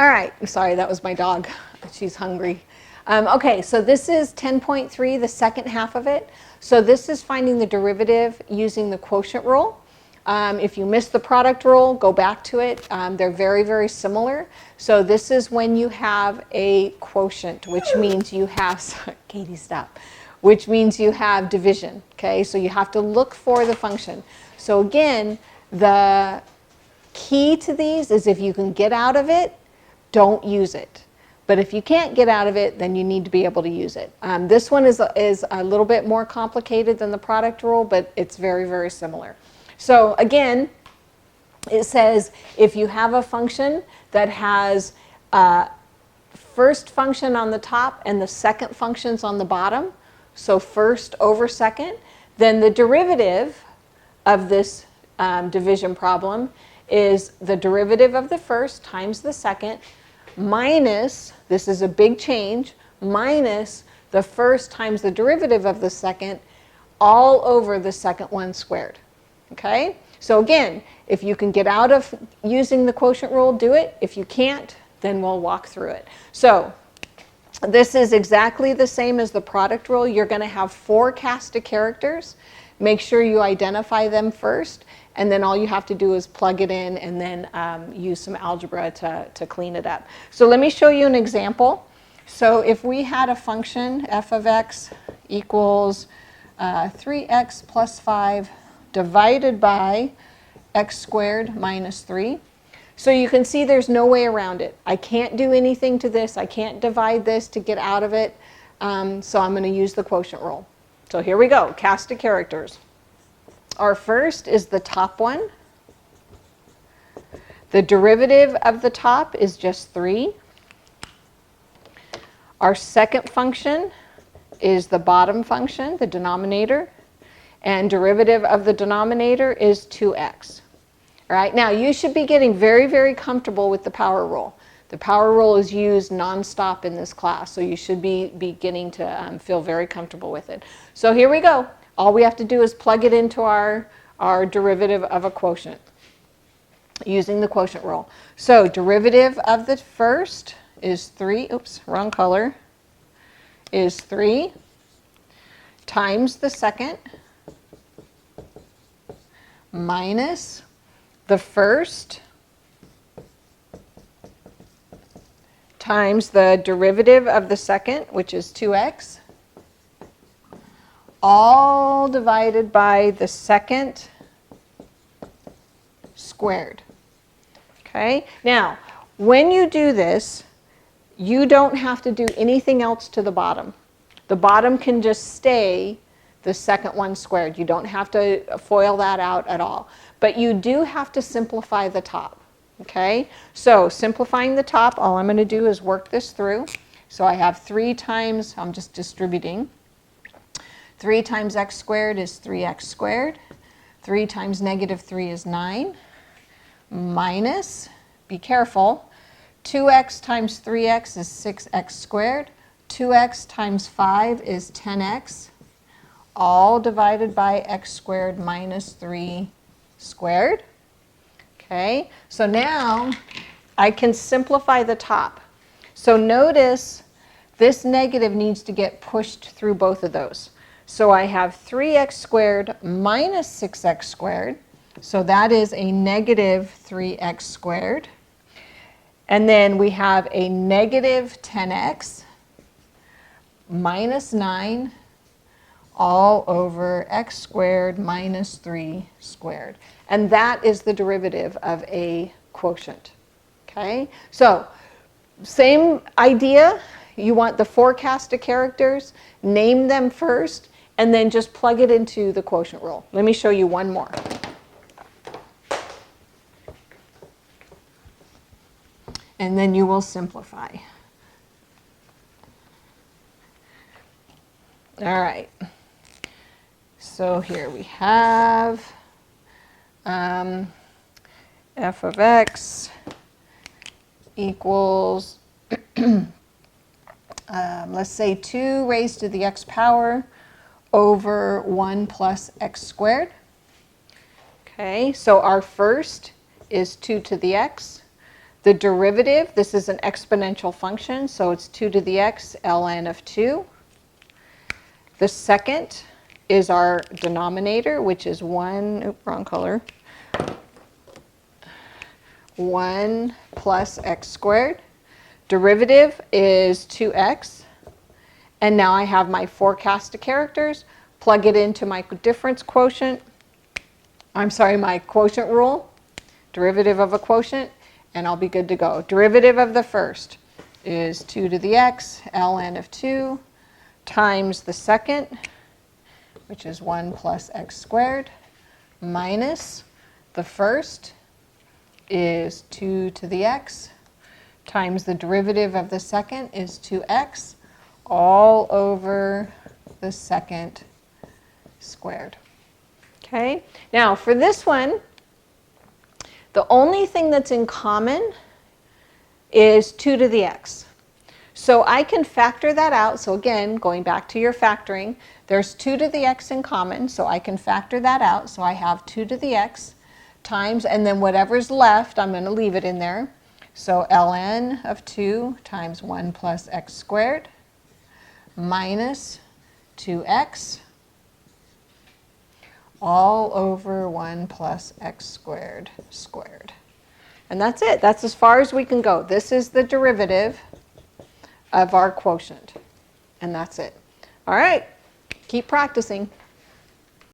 All right, I'm sorry, that was my dog. She's hungry. Okay, so this is 10.3, the second half of it. So this is finding the derivative using the quotient rule. If you missed the product rule, go back to it. They're very, very similar. So this is when you have a quotient, which means you have, Katie, stop, which means you have division, okay? So you have to look for the function. So again, the key to these is if you can get out of it, don't use it. But if you can't get out of it, then you need to be able to use it. This one is a little bit more complicated than the product rule, but it's very, very similar. So again, it says if you have a function that has first function on the top and the second functions on the bottom, so first over second, then the derivative of this division problem is the derivative of the first times the second minus, this is a big change, minus the first times the derivative of the second all over the second one squared. Okay? So again, if you can get out of using the quotient rule, do it. If you can't, then we'll walk through it. So this is exactly the same as the product rule. You're going to have 4 cast of characters. Make sure you identify them first, and then all you have to do is plug it in and then use some algebra to clean it up. So let me show you an example. So if we had a function, f of x equals 3x plus 5 divided by x squared minus 3. So you can see there's no way around it. I can't do anything to this. I can't divide this to get out of it. So I'm going to use the quotient rule. So here we go, cast of characters. Our first is the top one. The derivative of the top is just 3. Our second function is the bottom function, the denominator. And derivative of the denominator is 2x. All right, now you should be getting very, very comfortable with the power rule. The power rule is used nonstop in this class, so you should be beginning to feel very comfortable with it. So here we go. All we have to do is plug it into our derivative of a quotient using the quotient rule. So derivative of the first is 3, oops, wrong color, is 3 times the second minus the first times the derivative of the second, which is 2x, all divided by the second squared. Okay? Now, when you do this, you don't have to do anything else to the bottom. The bottom can just stay the second one squared. You don't have to FOIL that out at all. But you do have to simplify the top. Okay? So simplifying the top, all I'm going to do is work this through. So I have 3 times, I'm just distributing. 3 times x squared is 3x squared. 3 times negative 3 is 9. Minus, be careful, 2x times 3x is 6x squared. 2x times 5 is 10x. All divided by x squared minus 3 squared. Okay, so now I can simplify the top. So notice this negative needs to get pushed through both of those. So I have 3x squared minus 6x squared. So that is a negative 3x squared. And then we have a negative 10x minus 9 all over x squared minus 3 squared. And that is the derivative of a quotient. Okay? So same idea. You want the 4 cast of characters, name them first, and then just plug it into the quotient rule. Let me show you one more. And then you will simplify. All right. So here we have f of x equals, let's say 2 raised to the x power over 1 plus x squared. Okay, so our first is 2 to the x. The derivative, this is an exponential function, so it's 2 to the x ln of 2. The second is our denominator, which is 1, wrong color, 1 plus x squared. Derivative is 2x. And now I have my forecast of characters. Plug it into my difference quotient. I'm sorry, my quotient rule. Derivative of a quotient. And I'll be good to go. Derivative of the first is 2 to the x ln of 2 times the second, which is 1 plus x squared, minus the first is 2 to the x times the derivative of the second is 2x all over the second squared. Okay, now for this one, the only thing that's in common is 2 to the x. So I can factor that out. So again, going back to your factoring, there's 2 to the x in common, so I can factor that out. So I have 2 to the x times, and then whatever's left, I'm going to leave it in there. So ln of 2 times 1 plus x squared minus 2x all over 1 plus x squared squared. And that's it. That's as far as we can go. This is the derivative of our quotient. And that's it. All right. Keep practicing.